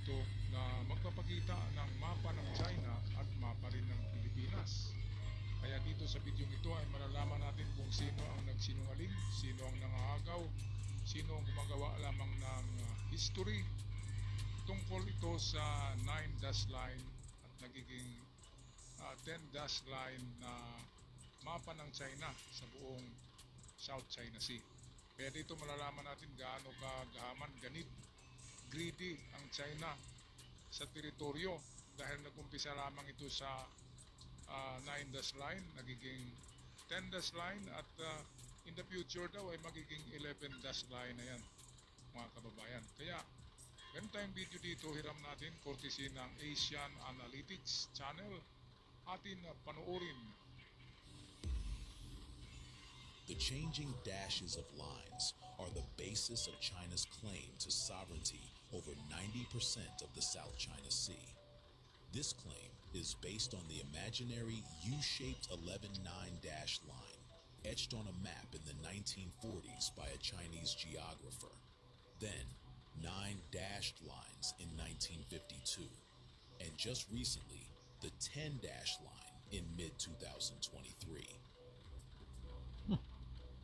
dito na magpapakita ng mapa ng China at mapa rin ng Pilipinas. Kaya dito sa video ito ay malalaman natin kung sino ang nagsinungaling, sino ang nangahagaw, sino ang gumagawa lamang ng history. Tungkol ito sa 9 dash line at nagiging 10 dash line na mapa ng China sa buong South China Sea. Kaya dito malalaman natin gaano kagahaman, ganit, greedy ang China sa teritoryo dahil nagumpisa lamang ito sa 9 dash line, nagiging 10 dash line at in the future daw ay magiging 11 dash line na yan mga kababayan. Kaya ganito tayong video dito, hiram natin courtesy ng Asian Analytics Channel. Atin panoorin. The changing dashes of lines are the basis of China's claim to sovereignty over 90% of the South China Sea. This claim is based on the imaginary U-shaped 11-9 dash line etched on a map in the 1940s by a Chinese geographer. Then, 9 dashed lines in 1952, and just recently, the 10 dash line in mid-2023.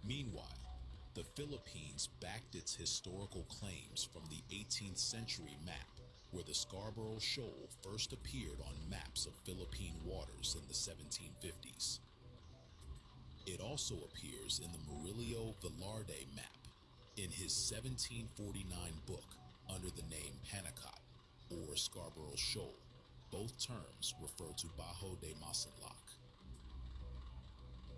Meanwhile, the Philippines backed its historical claims from the 18th century map, where the Scarborough Shoal first appeared on maps of Philippine waters in the 1750s. It also appears in the Murillo Velarde map in his 1749 book under the name Panacot, or Scarborough Shoal. Both terms refer to Bajo de Masinloc.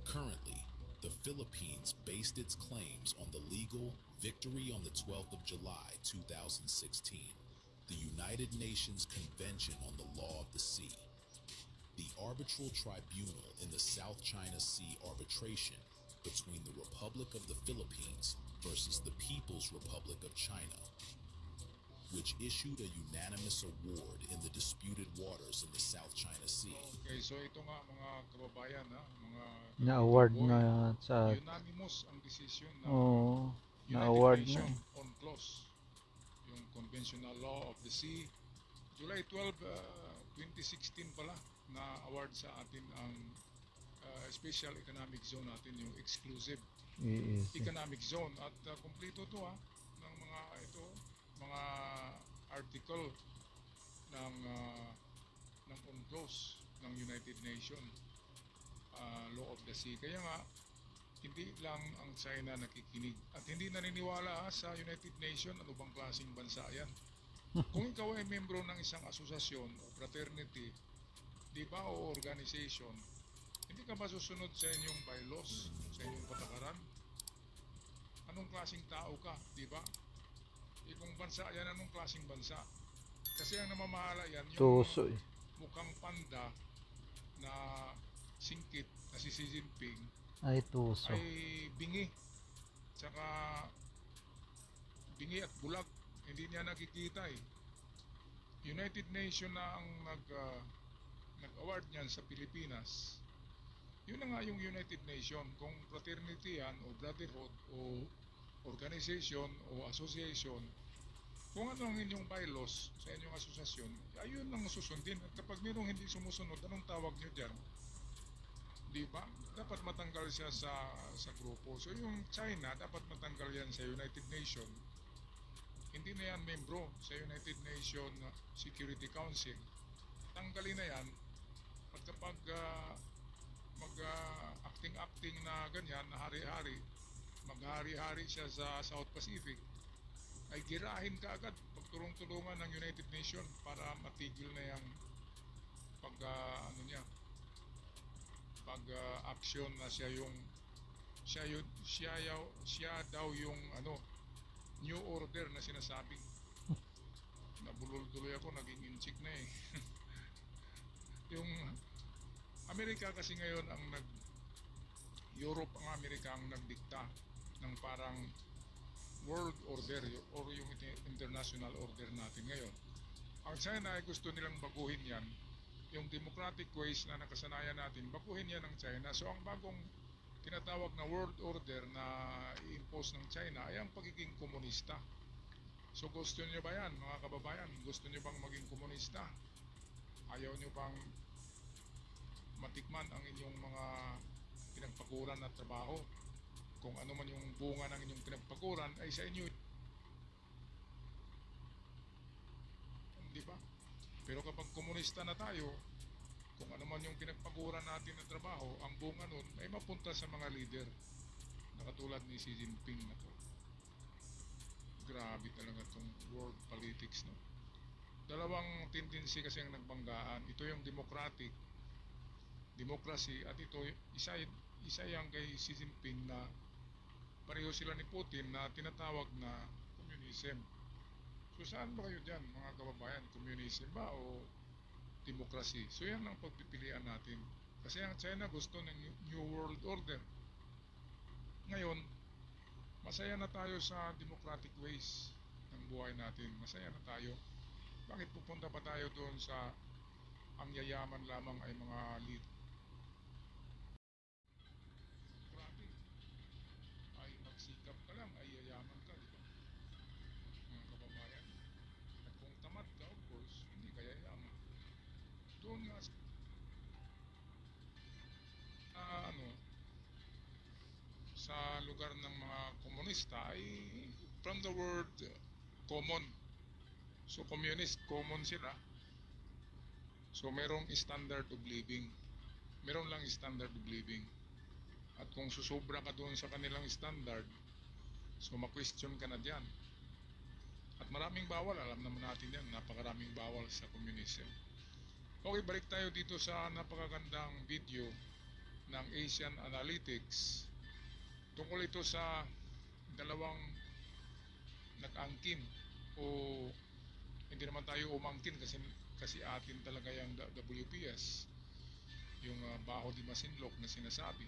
Currently, the Philippines based its claims on the legal Victory on the 12th of July 2016, the United Nations Convention on the Law of the Sea. The arbitral tribunal in the South China Sea arbitration between the Republic of the Philippines versus the People's Republic of China, which issued a unanimous award in the disputed waters in the South China Sea. Okay, so ito nga mga kababayan, mga Na-award boy, na sa unanimous ang decision ng United na-award na. Nations UNCLOS, yung Conventional Law of the Sea. July 12, 2016 pala na award sa atin ang Special Economic Zone natin, yung exclusive economic zone, at kumpleto to ng mga ito, mga article ng UNCLOS ng United Nations Law of the Sea. Kaya nga hindi lang ang China nakikinig at hindi naniniwala sa United Nations. Ano bang klaseng bansa yan? Kung ikaw ay membro ng isang asosasyon o fraternity, di ba, o organization, hindi ka ba susunod sa inyong bylaws, sa inyong patakaran? Anong klaseng tao ka, di ba? Kung bansa yan, anong klaseng bansa? Kasi ang namamahala yan, yung mukhang panda na singkit na si Xi Jinping Ay tuso. ay bingi. Tsaka bingi at bulag. Hindi niya nakikita eh. United Nations na ang nag-award niyan sa Pilipinas. Yun na nga yung United Nations. Kung fraternity yan o brotherhood o organization o association, kung ano ang inyong bylaws sa inyong asosasyon, ayun lang susundin. At kapag mayroong hindi sumusunod, anong tawag nyo dyan? Di ba? Dapat matanggal siya sa grupo. So yung China, dapat matanggal yan sa United Nations. Hindi na yan membro sa United Nations Security Council. Tanggalin na yan. At kapag mag-acting na ganyan, na hari-hari, maghari-hari siya sa South Pacific, ay girahin ka agad, pagtulong-tulungan ng United Nations para matigil na yung pag-action na siya daw yung new order na sinasabi. Nabulol-tuloy ako, naging inchik na eh. Yung Amerika kasi ngayon ang Europe ang Amerika ang nagdikta ng parang world order or yung international order natin ngayon. Ang China ay gusto nilang baguhin yan, yung democratic ways na nakasanayan natin, baguhin yan ng China. So ang bagong tinatawag na world order na i-impose ng China ay ang pagiging komunista. So gusto nyo ba yan mga kababayan? Gusto nyo bang maging komunista? Ayaw nyo bang matikman ang inyong mga pinagpaguran at trabaho? Kung ano man yung bunga ng inyong pinagpaguran ay sa inyo, di ba? Pero kapag komunista na tayo, kung ano man yung pinagpaguran natin na trabaho, ang bunga nun ay mapunta sa mga leader na katulad ni Xi Jinping na to. Grabe talaga tong world politics, no? Dalawang tendency kasi ang nagbanggaan. Ito yung democracy, at ito isa yang kay Xi Jinping na pareho sila ni Putin na tinatawag na communism. So saan ba kayo dyan mga kababayan? Communism ba o democracy? So yan ang pagpipilian natin. Kasi ang China gusto ng New World Order. Ngayon, masaya na tayo sa democratic ways ng buhay natin. Masaya na tayo. Bakit pupunta pa tayo doon sa ang yayaman lamang ay mga lead? Grabe. Ay magsikap ka lang ay yayaman ka, di ba? Mga kababayan. At kung tamad ka, of course, hindi ka yayaman. Doon nga sa sa lugar ng mga komunista ay from the word common. So communist, common sila. So merong standard of living. Meron lang standard of living. At kung susobra ka doon sa kanilang standard, so ma-question ka na dyan. At maraming bawal, alam naman natin yan, napakaraming bawal sa communism. Okay, balik tayo dito sa napakagandang video ng Asian Analytics. Tungkol ito sa dalawang nag-angkin o hindi naman tayo umangkin kasi atin talaga yung WPS, yung Baho di Masinloc na sinasabi.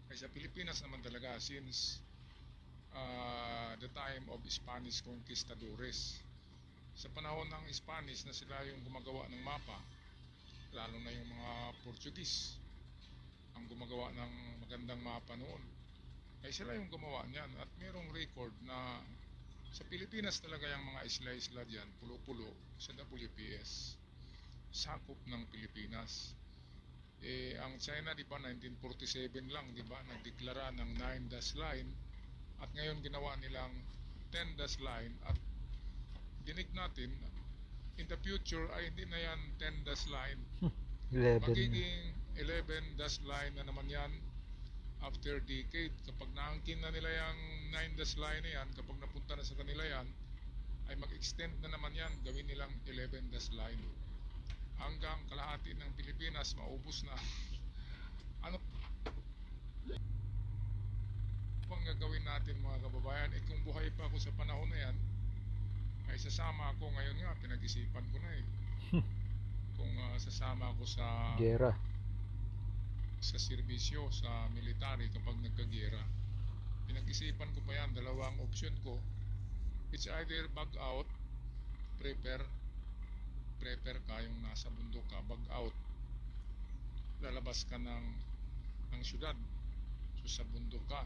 Ay sa Pilipinas naman talaga since the time of Spanish conquistadores. Sa panahon ng Spanish na sila yung gumagawa ng mapa, lalo na yung mga Portuguese ang gumagawa ng magandang mapa noon. Ay sila yung gumawa niyan at merong record na sa Pilipinas talaga yung mga isla-isla dyan, pulo-pulo sa WPS, sakop ng Pilipinas. Ang China, di ba, 1947 lang, di ba, nagdeklara ng 9-dash line at ngayon ginawa nilang 10-dash line at dinig natin, in the future ay hindi na yan 10-dash line, 11. magiging 11-dash line na naman yan after decade. Kapag naangkin na nila yung 9-dash line na yan, kapag napunta na sa kanila yan, ay mag-extend na naman yan, gawin nilang 11-dash line hanggang kalahati ng Pilipinas maubos na. Ano pang gagawin natin mga kababayan? Kung buhay pa ako sa panahon na yan, ay sasama ako. Ngayon nga pinag-isipan ko na kung sasama ako sa Gera. serbisyo sa military kapag nagkagera. Pinag-isipan ko pa yan, dalawang option ko. It's either bag out, prepare ka, yung nasa bundok ka, bag out, lalabas ka ng syudad, so sa bundok ka,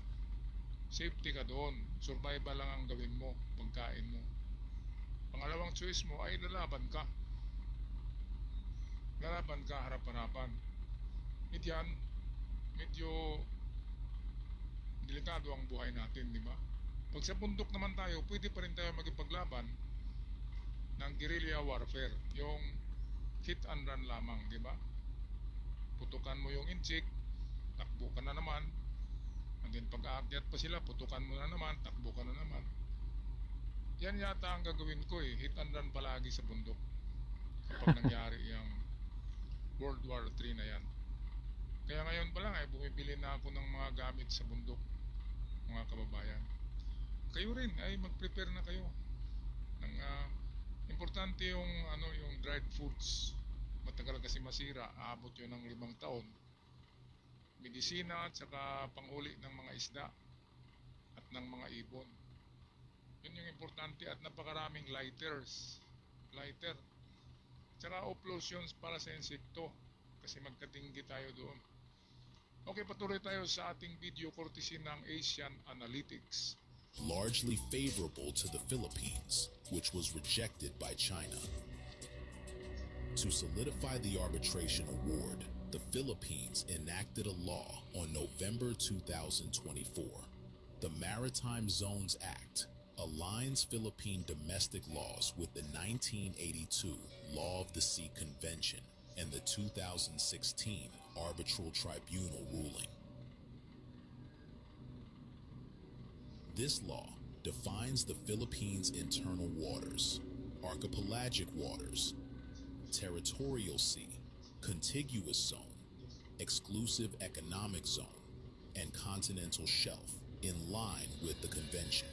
safety ka doon, survival lang ang gawin mo, pagkain mo. Pangalawang choice mo ay lalaban ka harap-harapan. Medyo delikado ang buhay natin, di ba? Pag sa bundok naman tayo, pwede pa rin tayo magipaglaban ng guerrilla warfare, yung hit and run lamang, di ba? Putukan mo yung inchik, takbo ka na naman, and then pag aakyat pa sila, putukan mo na naman, takbo ka na naman. Yan yata ang gagawin ko hit and run palagi sa bundok kapag nangyari yung World War III na yan. Kaya ngayon pa lang ay bumibili na ako ng mga gamit sa bundok, mga kababayan. Kayo rin ay mag-prepare na kayo ng importante yung dried foods. Matagal kasi masira, aabot yun ng 5 taon. Medisina at saka panghuli ng mga isda at ng mga ibon. Yun yung importante, at napakaraming lighter tsaka lotions para sa insekto kasi magkatinggi tayo doon. Okay, patuloy tayo sa ating video courtesy ng Asian Analytics. largely favorable to the Philippines, which was rejected by China. To solidify the arbitration award, the Philippines enacted a law on November 2024. The Maritime Zones Act aligns Philippine domestic laws with the 1982 Law of the Sea Convention and the 2016 Arbitral Tribunal ruling. This law defines the Philippines' internal waters, archipelagic waters, territorial sea, contiguous zone, exclusive economic zone, and continental shelf in line with the convention.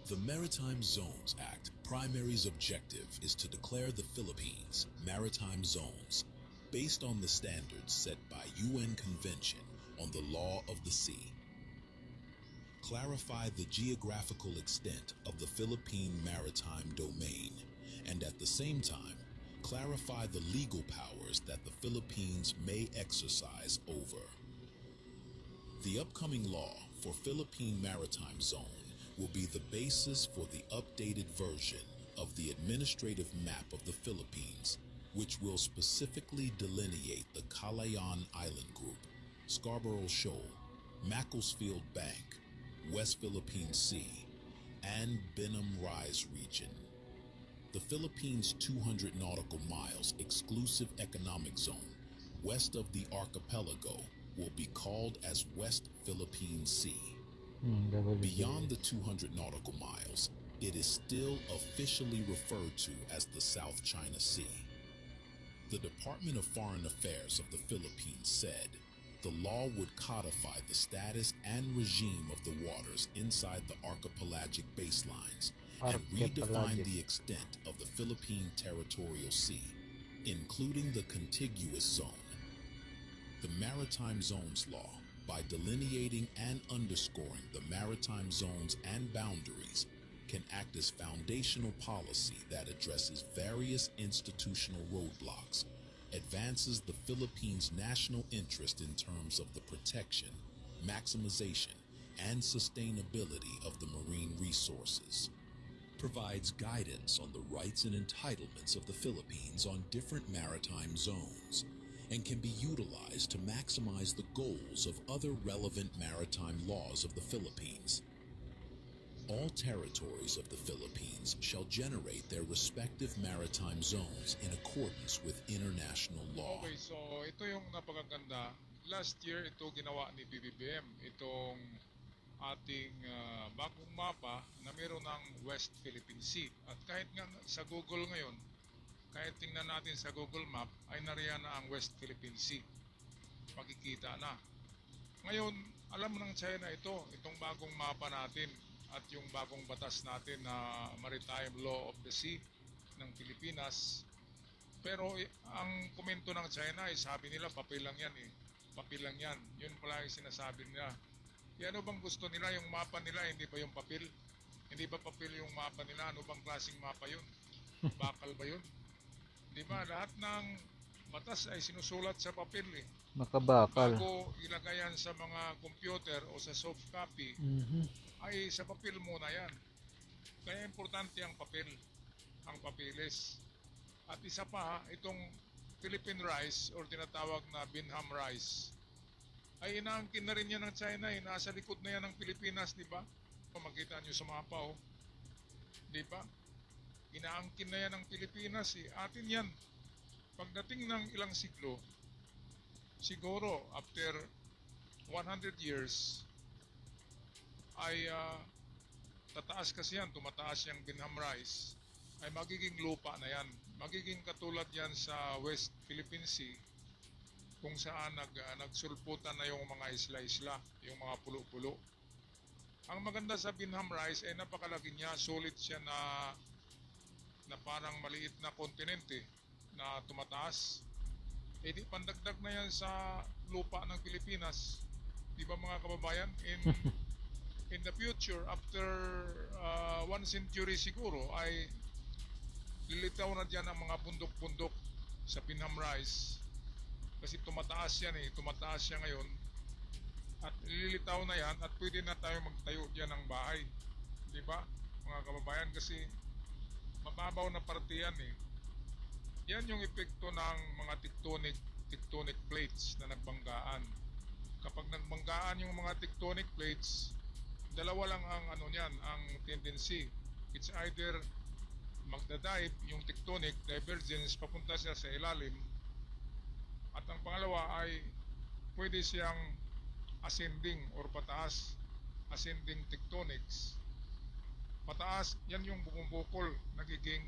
The Maritime Zones Act primary's objective is to declare the Philippines maritime zones based on the standards set by UN Convention on the Law of the Sea, clarify the geographical extent of the Philippine maritime domain, and at the same time, clarify the legal powers that the Philippines may exercise over. The upcoming law for Philippine Maritime Zone will be the basis for the updated version of the administrative map of the Philippines, which will specifically delineate the Calayan Island Group, Scarborough Shoal, Macclesfield Bank, West Philippine Sea, and Benham Rise region. The Philippines' 200 nautical miles exclusive economic zone west of the archipelago will be called as West Philippine Sea. Beyond the 200 nautical miles, it is still officially referred to as the South China Sea. The Department of Foreign Affairs of the Philippines said the law would codify the status and regime of the waters inside the archipelagic baselines and redefine the extent of the Philippine territorial sea, including the contiguous zone. The Maritime Zones Law, by delineating and underscoring the maritime zones and boundaries, can act as foundational policy that addresses various institutional roadblocks, advances the Philippines' national interest in terms of the protection, maximization, and sustainability of the marine resources, provides guidance on the rights and entitlements of the Philippines on different maritime zones, and can be utilized to maximize the goals of other relevant maritime laws of the Philippines. All territories of the Philippines shall generate their respective maritime zones in accordance with international law. Okay, so ito yung napakaganda. Last year, ito ginawa ni BBBM. Itong ating bagong mapa na meron ng West Philippine Sea. At kahit nga sa Google ngayon, kahit tingnan natin sa Google Map, ay nariyan na ang West Philippine Sea. Makikita na. Ngayon, alam ng China itong bagong mapa natin at yung bagong batas natin na Maritime Law of the Sea ng Pilipinas. Pero ang komento ng China ay sabi nila papel lang yan eh. Papel lang yan. Yun pala yung sinasabi nila. Ano bang gusto nila? Yung mapa nila, hindi ba yung papel? Hindi ba papel yung mapa nila? Ano bang klaseng mapa yun? Bakal ba yun? Di ba? Lahat ng batas ay sinusulat sa papel eh. Makabakal. Bago ilagay yan sa mga computer o sa soft copy, ay sa papel muna yan. Kaya importante ang papel, ang papeles. At isa pa, itong Philippine rice or tinatawag na Benham rice, ay inaangkin na rin yan ng China eh. Nasa likod na yan ng Pilipinas, di ba? Makita nyo sa mapa oh. Di ba? Inaangkin na yan ng Pilipinas eh. Atin yan. Pagdating ng ilang siglo, siguro after 100 years, ay tataas kasi yan, tumataas yung Benham rice, ay magiging lupa na yan. Magiging katulad yan sa West Philippine Sea, kung saan nagsulputan na yung mga isla-isla, yung mga pulo-pulo. Ang maganda sa Benham rice ay napakalaki niya, solid siya na parang maliit na kontinente na tumataas. Di pandagdag na yan sa lupa ng Pilipinas. Di ba mga kababayan? In the future, after 1 century siguro, ay lilitaw na dyan ang mga bundok-bundok sa Benham rice. Kasi tumataas yan eh. Tumataas siya ngayon. At lilitaw na yan at pwede na tayo magtayo diyan ng bahay. Di ba? Mga kababayan, kasi mababaw na parte yan eh. Yan yung epekto ng mga tectonic plates na nagbanggaan. Kapag nagbanggaan yung mga tectonic plates, dalawa lang ang ano niyan, ang tendency. It's either magdadive yung tectonic divergence papunta siya sa ilalim, at ang pangalawa ay pwede siyang ascending or pataas, ascending tectonics. Pataas, yan yung bumubukol, nagiging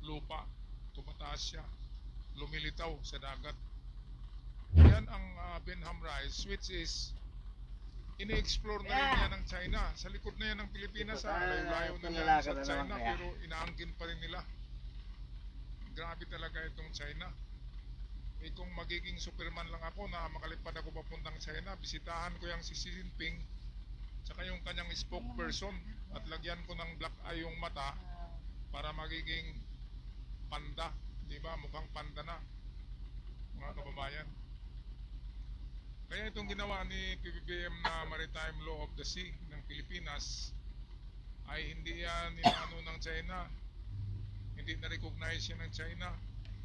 lupa, tumataas siya, lumilitaw sa dagat. Yan ang Benham Rise, which is ini-explore na rin yan ng China. Sa likod na yan ng Pilipinas, layo-layo na yan sa China, pero inaangkin pa rin nila. Grabe talaga itong China. Eh kung magiging Superman lang ako na makalipad ako papuntang China, bisitahan ko yung si Xi Jinping saka yung kanyang spokesperson at lagyan ko ng black eye yung mata para magiging panda, di ba? Mukhang panda na, mga kababayan. Kaya itong ginawa ni PBBM na Maritime Law of the Sea ng Pilipinas ay hindi yan inaano ng China, hindi na-recognize yan ng China.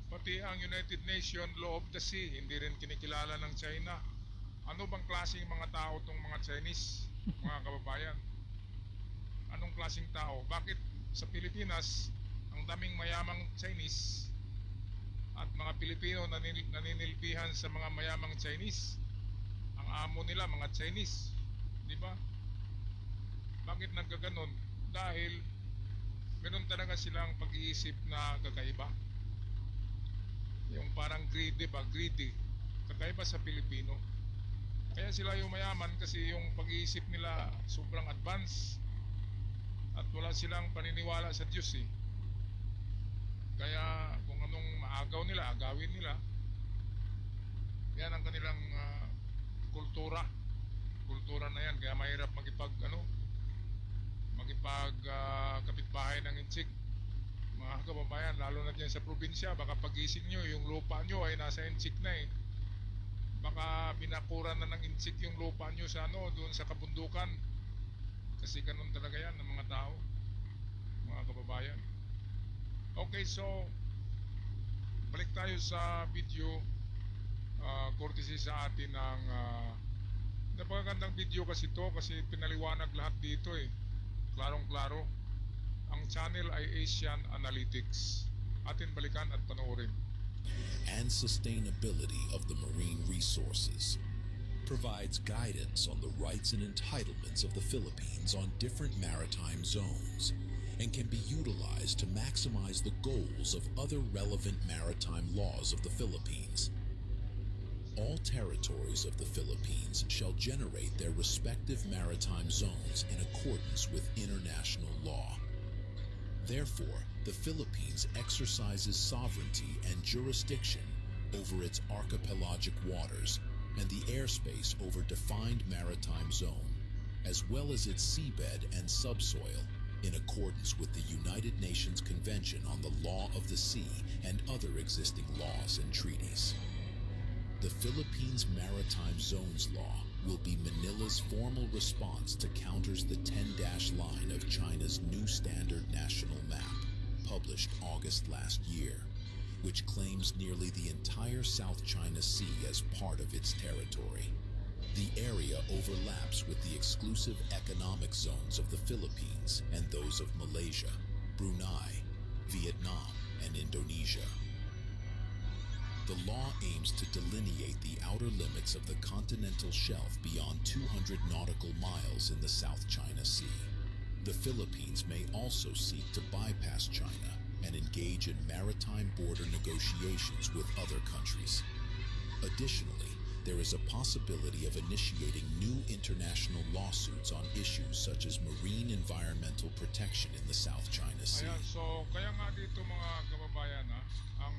Pati ang United Nations Law of the Sea hindi rin kinikilala ng China. Ano bang klaseng mga tao itong mga Chinese, mga kababayan? Anong klaseng tao? Bakit sa Pilipinas ang daming mayamang Chinese at mga Pilipino naninilbihan sa mga mayamang Chinese? Ang amo nila mga Chinese, di ba? Bakit nagkaganon? Dahil meron talaga silang pag-iisip na kakaiba. Yung parang greedy ba? Greedy. Kakaiba sa Pilipino. Kaya sila yung mayaman kasi yung pag-iisip nila sobrang advance. At wala silang paniniwala sa Diyos eh. Kaya kung anong maagaw nila, agawin nila. Yan ang kanilang kultura. Kultura na yan. Kaya mahirap kapitbahay ng inchik. Mga kababayan, lalo na dyan sa probinsya, baka pagising nyo, yung lupa nyo ay nasa inchik na eh. Baka binakuran na ng inchik yung lupa nyo sa doon sa kabundukan. Kasi ganun talaga yan ng mga tao, mga kababayan. Okay, so balik tayo sa video. Courtesy sa atin ng napakagandang video kasi to, kasi pinaliwanag lahat dito eh. Klarong-klaro. Ang channel ay Asian Analytics. Atin balikan at panoorin. And sustainability of the marine resources provides guidance on the rights and entitlements of the Philippines on different maritime zones and can be utilized to maximize the goals of other relevant maritime laws of the Philippines. All territories of the Philippines shall generate their respective maritime zones in accordance with international law. Therefore, the Philippines exercises sovereignty and jurisdiction over its archipelagic waters and the airspace over defined maritime zone, as well as its seabed and subsoil, in accordance with the United Nations Convention on the Law of the Sea and other existing laws and treaties. The Philippines Maritime Zones Law will be Manila's formal response to counters the 10-dash line of China's new standard national map, published August last year, which claims nearly the entire South China Sea as part of its territory. The area overlaps with the exclusive economic zones of the Philippines and those of Malaysia, Brunei, Vietnam, and Indonesia. The law aims to delineate the outer limits of the continental shelf beyond 200 nautical miles in the South China Sea. The Philippines may also seek to bypass China and engage in maritime border negotiations with other countries. Additionally, there is a possibility of initiating new international lawsuits on issues such as marine environmental protection in the South China Sea. Ayan, so kaya nga dito mga kababayan ang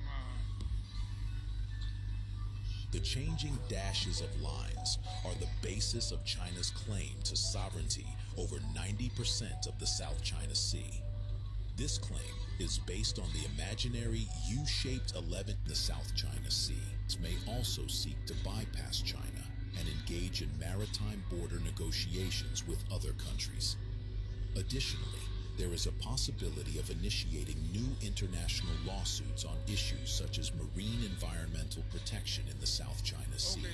The changing dashes of lines are the basis of China's claim to sovereignty over 90% of the South China Sea. This claim is based on the imaginary U-shaped 11. The South China Sea may also seek to bypass China and engage in maritime border negotiations with other countries. Additionally, there is a possibility of initiating new international lawsuits on issues such as marine environmental protection in the South China Sea.